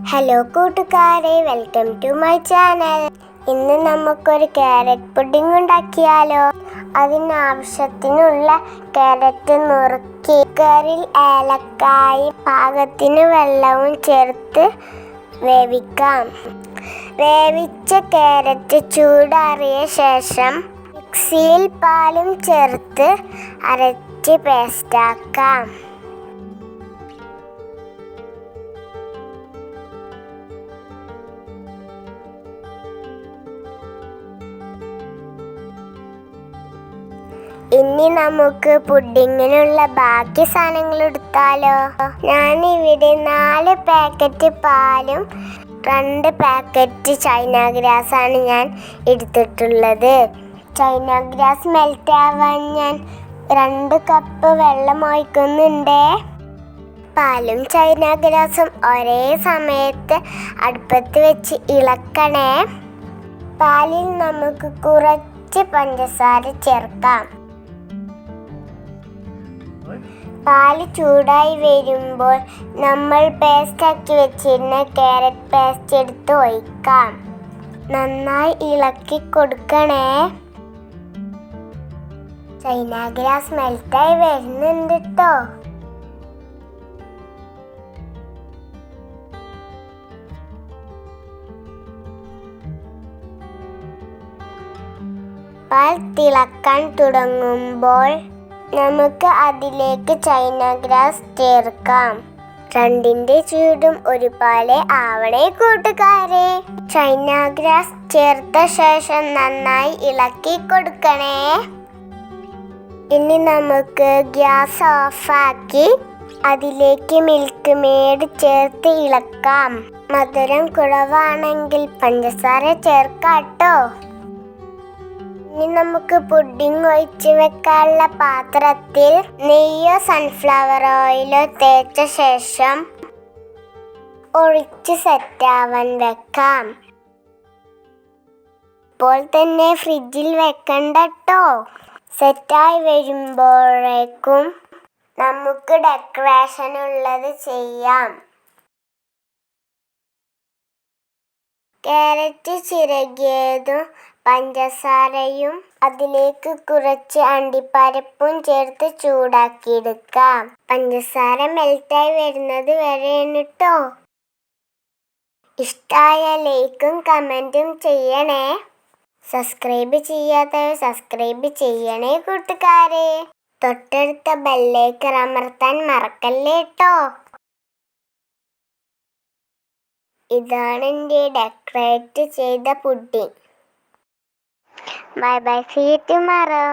Hello കൂട്ടുകാരെ, welcome to my channel. ഇന്ന് നമുക്കൊരു ക്യാരറ്റ് പുഡിംഗ് ഉണ്ടാക്കിയാലോ. അതിനാവശ്യത്തിനുള്ള ക്യാരറ്റ് നുറുക്കി കുക്കറിൽ ഏലക്കായും പാകത്തിന് വെള്ളവും ചേർത്ത് വേവിക്കാം. വേവിച്ച ക്യാരറ്റ് ചൂടാറിയ ശേഷം മിക്സിയിൽ പാലും ചേർത്ത് അരച്ച് പേസ്റ്റാക്കാം. ഇനി നമുക്ക് പുഡിങ്ങിനുള്ള ബാക്കി സാധനങ്ങൾ എടുത്താലോ. ഞാനിവിടെ 4 പാക്കറ്റ് പാലും 2 പാക്കറ്റ് ചൈന ഗ്രാസാണ് ഞാൻ എടുത്തിട്ടുള്ളത്. ചൈന ഗ്രാസ് മെൽറ്റ് ആവാൻ ഞാൻ 2 കപ്പ് വെള്ളം ഒഴിക്കുന്നുണ്ട്. പാലും ചൈന ഗ്രാസും ഒരേ സമയത്ത് അടുപ്പത്ത് വെച്ച് ഇളക്കണേ. പാലിൽ നമുക്ക് കുറച്ച് പഞ്ചസാര ചേർക്കാം. പാല് ചൂടായി വരുമ്പോൾ നമ്മൾ പേസ്റ്റാക്കി വെച്ചിരുന്ന ക്യാരറ്റ് പേസ്റ്റ് എടുത്ത് ഒഴിക്കാം. നന്നായി ഇളക്കി കൊടുക്കണേ. ചൈന ഗ്രാസ് മെൽറ്റായി വരുന്നുണ്ട് കേട്ടോ. പാൽ തിളക്കാൻ തുടങ്ങുമ്പോൾ നമുക്ക് അതിലേക്ക് ചൈന ഗ്രാസ് ചേർക്കാം. 2ന്റെ ചൂടും ഒരുപോലെ ആവണേ കൂട്ടുകാരെ. ചൈന ഗ്രാസ് ചേർത്ത ശേഷം നന്നായി ഇളക്കി കൊടുക്കണേ. ഇനി നമുക്ക് ഗ്യാസ് ഓഫാക്കി അതിലേക്ക് മിൽക്ക് മേഡ് ചേർത്ത് ഇളക്കാം. മധുരം കുറവാണെങ്കിൽ പഞ്ചസാര ചേർക്കാട്ടോ. ഇനി നമുക്ക് പുഡിംഗ് ഒഴിച്ച് വെക്കാനുള്ള പാത്രത്തിൽ നെയ്യോ സൺഫ്ലവർ ഓയിലോ തേച്ച ശേഷം ഒഴിച്ച് സെറ്റാവാൻ വെക്കാം. ഇപ്പോൾ തന്നെ ഫ്രിഡ്ജിൽ വെക്കണ്ട കേട്ടോ. സെറ്റായി വരുമ്പോഴേക്കും നമുക്ക് ഡെക്കറേഷൻ ഉള്ളത് ചെയ്യാം. ക്യാരറ്റ് ചിരകിയതും പഞ്ചസാരയും അതിലേക്ക് കുറച്ച് അണ്ടിപ്പരിപ്പും ചേർത്ത് ചൂടാക്കിയെടുക്കാം. പഞ്ചസാര മെൽറ്റായി വരുന്നത് വരെയാണ് കേട്ടോ. ഇഷ്ടമായ ലൈക്കും കമൻറ്റും ചെയ്യണേ. സബ്സ്ക്രൈബ് ചെയ്യാത്തവർ സബ്സ്ക്രൈബ് ചെയ്യണേ കൂട്ടുകാരെ. തൊട്ടടുത്ത ബെല്ലൈക്കൺ അമർത്താൻ മറക്കല്ലേ കേട്ടോ. ഇതാണ് എൻ്റെ ഡെക്കറേറ്റ് ചെയ്ത pudding. Bye bye, see you tomorrow.